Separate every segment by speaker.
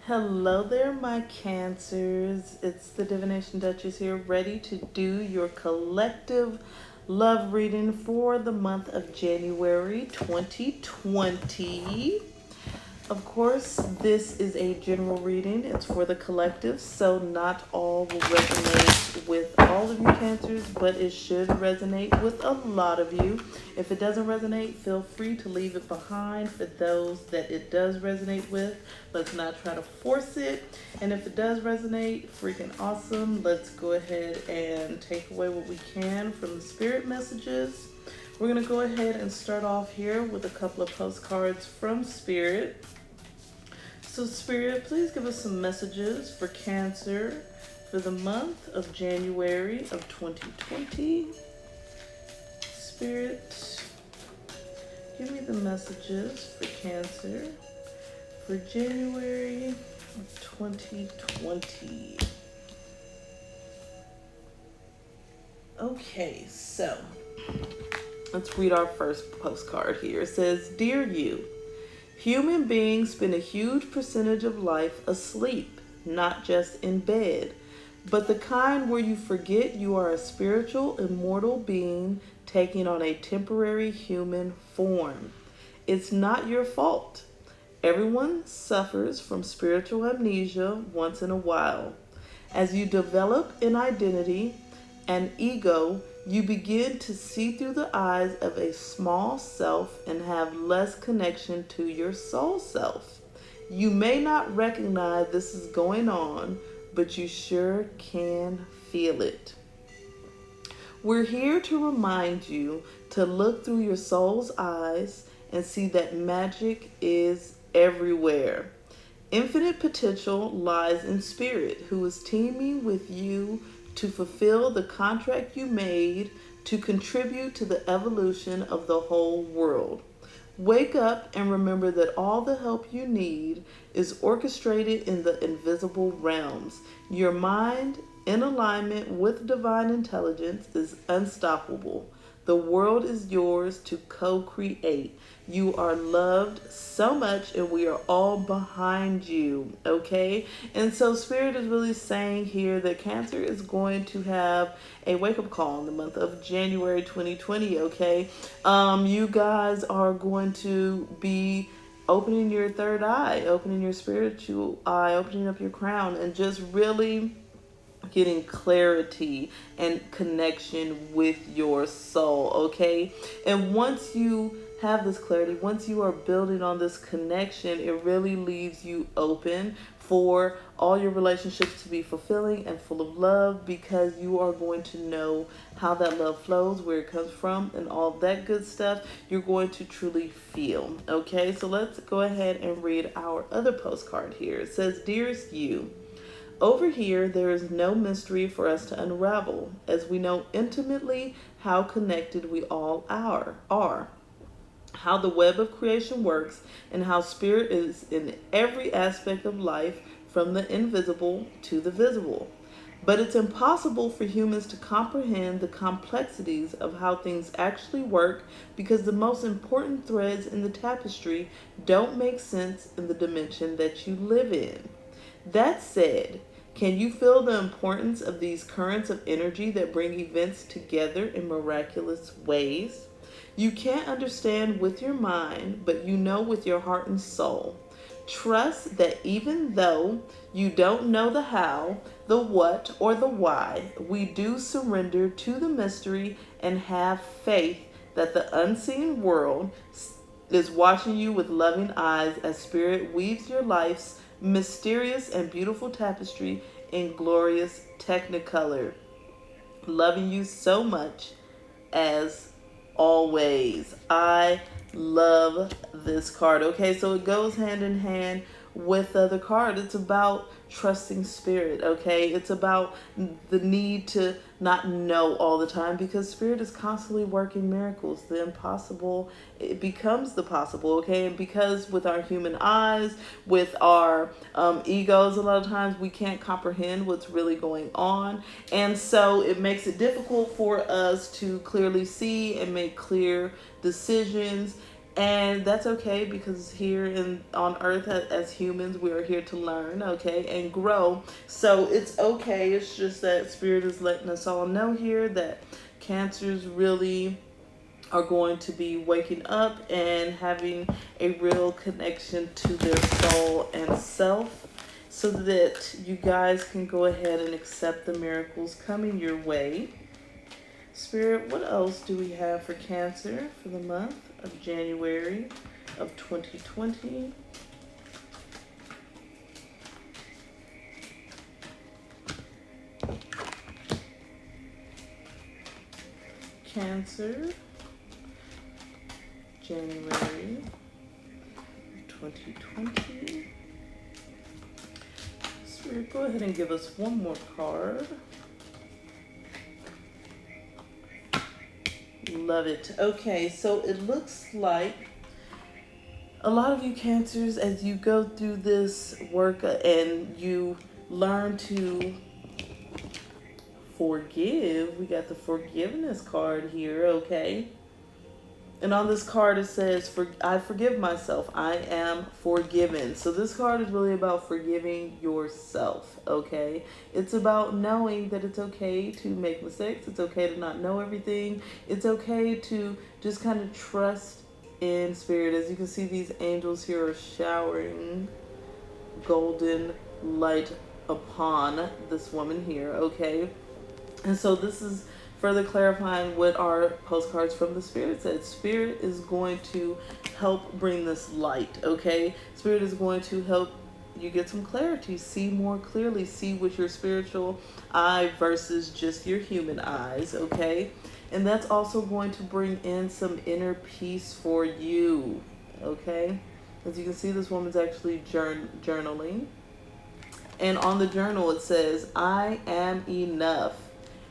Speaker 1: Hello there, my Cancers. It's the Divination Duchess here, ready to do your collective love reading for the month of January 2020. Of course, this is a general reading. It's for the collective, so not all will resonate with all of you Cancers, but it should resonate with a lot of you. If it doesn't resonate, feel free to leave it behind. For those that it does resonate with, let's not try to force it. And if it does resonate, freaking awesome. Let's go ahead and take away what we can from the spirit messages. We're going to go ahead and start off here with a couple of postcards from Spirit. So Spirit, please give us some messages for Cancer for the month of January of 2020. Spirit, give me the messages for Cancer for January of 2020. Okay, so let's read our first postcard here. It says, Dear you, human beings spend a huge percentage of life asleep, not just in bed, but the kind where you forget you are a spiritual, immortal being taking on a temporary human form. It's not your fault. Everyone suffers from spiritual amnesia once in a while. As you develop an identity and ego, you begin to see through the eyes of a small self and have less connection to your soul self. You may not recognize this is going on, but you sure can feel it. We're here to remind you to look through your soul's eyes and see that magic is everywhere. Infinite potential lies in Spirit, who is teaming with you to fulfill the contract you made to contribute to the evolution of the whole world. Wake up and remember that all the help you need is orchestrated in the invisible realms. Your mind, in alignment with divine intelligence, is unstoppable. The world is yours to co-create. You are loved so much and we are all behind you, okay? And so Spirit is really saying here that Cancer is going to have a wake-up call in the month of January 2020, okay? You guys are going to be opening your third eye, opening your spiritual eye, opening up your crown, and just really getting clarity and connection with your soul, okay? And once you have this clarity, once you are building on this connection, it really leaves you open for all your relationships to be fulfilling and full of love, because you are going to know how that love flows, where it comes from, and all that good stuff you're going to truly feel, okay? So let's go ahead and read our other postcard here. It says, Dearest you, over here, there is no mystery for us to unravel, as we know intimately how connected we all are, how the web of creation works, and how Spirit is in every aspect of life, from the invisible to the visible. But it's impossible for humans to comprehend the complexities of how things actually work, because the most important threads in the tapestry don't make sense in the dimension that you live in. That said, can you feel the importance of these currents of energy that bring events together in miraculous ways? You can't understand with your mind, but you know with your heart and soul. Trust that even though you don't know the how, the what, or the why, we do surrender to the mystery and have faith that the unseen world is watching you with loving eyes as Spirit weaves your life's mysterious and beautiful tapestry in glorious technicolor. Loving you so much, as always. I love this card. Okay, so it goes hand in hand with the card. It's about trusting Spirit, okay? It's about the need to not know all the time, because Spirit is constantly working miracles. The impossible, it becomes the possible, okay? And because with our human eyes, with our egos, a lot of times we can't comprehend what's really going on. And so it makes it difficult for us to clearly see and make clear decisions And that's okay, because here on earth, as humans, we are here to learn, okay, and grow. So it's okay. It's just that Spirit is letting us all know here that Cancers really are going to be waking up and having a real connection to their soul and self, so that you guys can go ahead and accept the miracles coming your way. Spirit, what else do we have for Cancer for the month of January of 2020? Cancer, January 2020. Spirit, go ahead and give us one more card. Love it. Okay, so it looks like a lot of you Cancers, as you go through this work and you learn to forgive, we got the forgiveness card here, okay? And on this card it says, I forgive myself. I am forgiven. So this card is really about forgiving yourself, okay? It's about knowing that it's okay to make mistakes. It's okay to not know everything. It's okay to just kind of trust in Spirit. As you can see, these angels here are showering golden light upon this woman here, okay? And so this is further clarifying what our postcards from the Spirit said. Spirit is going to help bring this light, okay? Spirit is going to help you get some clarity, see more clearly, see with your spiritual eye versus just your human eyes, okay? And that's also going to bring in some inner peace for you, okay? As you can see, this woman's actually journaling. And on the journal it says, I am enough.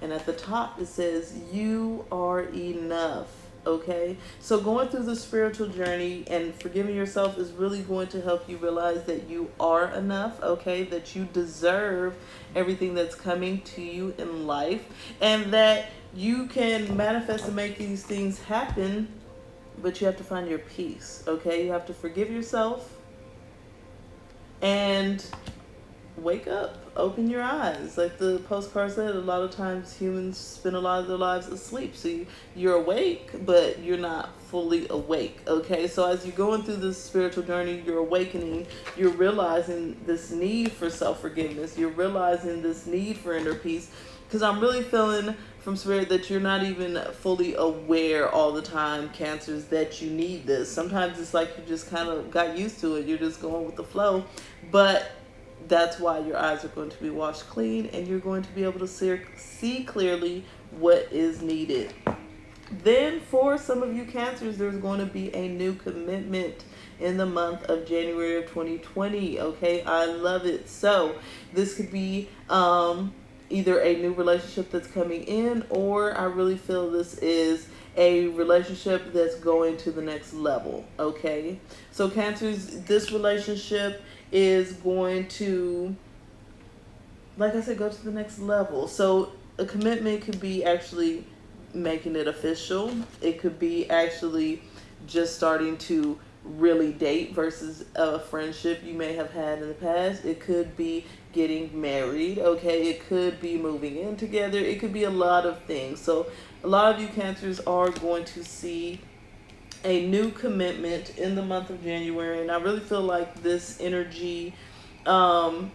Speaker 1: And at the top it says, you are enough, okay? So going through the spiritual journey and forgiving yourself is really going to help you realize that you are enough, okay? That you deserve everything that's coming to you in life, and that you can manifest and make these things happen, but you have to find your peace, okay? You have to forgive yourself and wake up, open your eyes. Like the postcard said, a lot of times humans spend a lot of their lives asleep. So you're awake, but you're not fully awake, okay? So as you're going through this spiritual journey, you're awakening, you're realizing this need for self-forgiveness, you're realizing this need for inner peace, because I'm really feeling from Spirit that you're not even fully aware all the time, Cancers, that you need this. Sometimes it's like you just kind of got used to it, you're just going with the flow, but that's why your eyes are going to be washed clean and you're going to be able to see clearly what is needed. Then for some of you Cancers, there's going to be a new commitment in the month of January of 2020, okay? I love it. So this could be either a new relationship that's coming in, or I really feel this is a relationship that's going to the next level, okay? So Cancers, this relationship is going to, like I said, go to the next level. So a commitment could be actually making it official. It could be actually just starting to really date versus a friendship you may have had in the past. It could be getting married, okay? It could be moving in together. It could be a lot of things. So a lot of you Cancers are going to see a new commitment in the month of January, and I really feel like this energy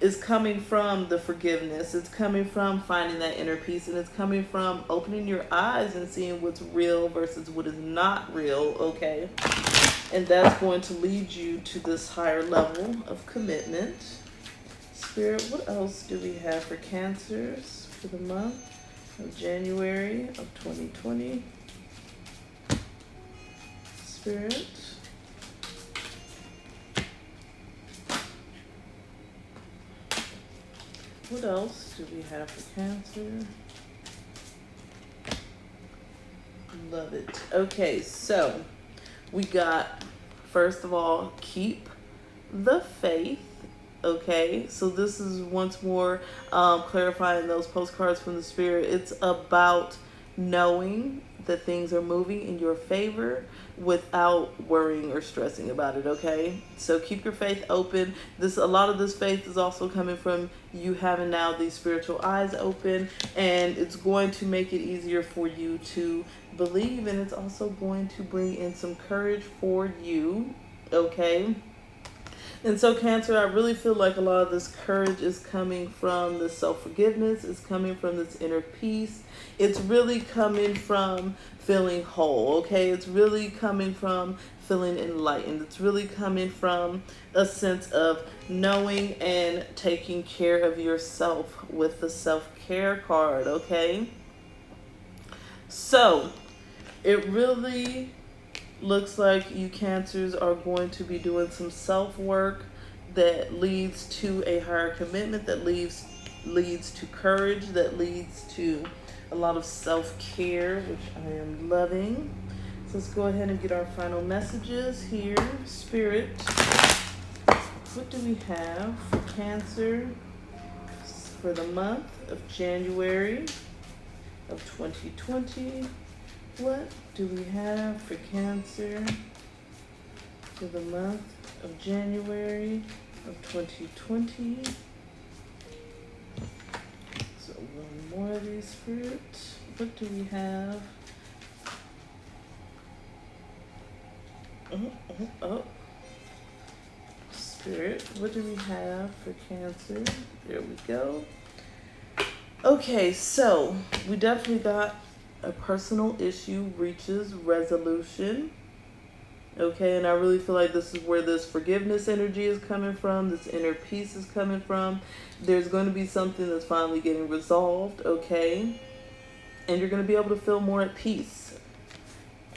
Speaker 1: is coming from the forgiveness. It's coming from finding that inner peace, and it's coming from opening your eyes and seeing what's real versus what is not real, okay? And that's going to lead you to this higher level of commitment. Spirit, what else do we have for Cancers for the month of January of 2020? Spirit. What else do we have for Cancer? Love it. Okay, so we got, first of all, keep the faith. Okay, so this is once more clarifying those postcards from the Spirit. It's about knowing that things are moving in your favor without worrying or stressing about it, okay? So keep your faith open. A lot of this faith is also coming from you having now these spiritual eyes open, and it's going to make it easier for you to believe, and it's also going to bring in some courage for you, okay? And so, Cancer, I really feel like a lot of this courage is coming from the self-forgiveness. It's coming from this inner peace. It's really coming from feeling whole, okay? It's really coming from feeling enlightened. It's really coming from a sense of knowing and taking care of yourself with the self-care card, okay? So, it really looks like you Cancers are going to be doing some self-work that leads to a higher commitment, that leads to courage, that leads to a lot of self-care, which I am loving. So let's go ahead and get our final messages here. Spirit, what do we have for Cancer for the month of January of 2020? What do we have for Cancer for the month of January of 2020? So one more of these fruits. What do we have? Oh. Spirit, what do we have for Cancer? There we go. Okay, so we definitely got a personal issue reaches resolution. Okay, and I really feel like this is where this forgiveness energy is coming from, this inner peace is coming from. There's going to be something that's finally getting resolved, okay? And you're going to be able to feel more at peace.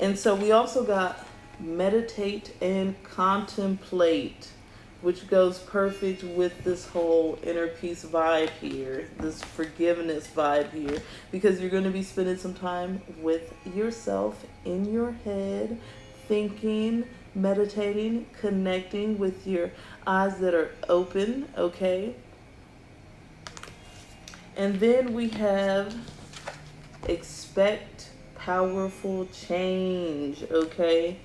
Speaker 1: And so we also got meditate and contemplate, which goes perfect with this whole inner peace vibe here, this forgiveness vibe here, because you're going to be spending some time with yourself in your head, thinking, meditating, connecting with your eyes that are open, okay? And then we have expect powerful change, okay?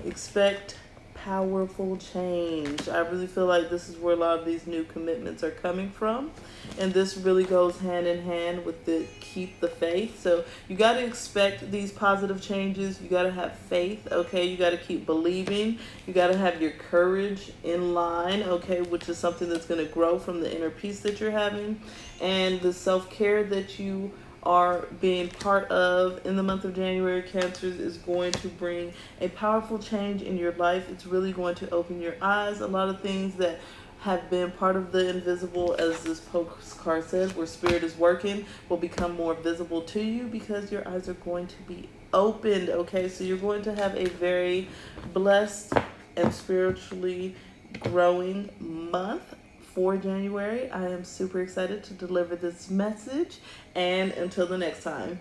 Speaker 1: Expect powerful change. I really feel like this is where a lot of these new commitments are coming from, and this really goes hand in hand with the keep the faith. So you got to expect these positive changes. You got to have faith, okay? You got to keep believing. You got to have your courage in line, okay, which is something that's going to grow from the inner peace that you're having, and the self-care that you are being part of in the month of January. Cancers is going to bring a powerful change in your life. It's really going to open your eyes. A lot of things that have been part of the invisible, as this postcard says, where spirit is working, will become more visible to you because your eyes are going to be opened, okay? So you're going to have a very blessed and spiritually growing month for January. I am super excited to deliver this message, and until the next time.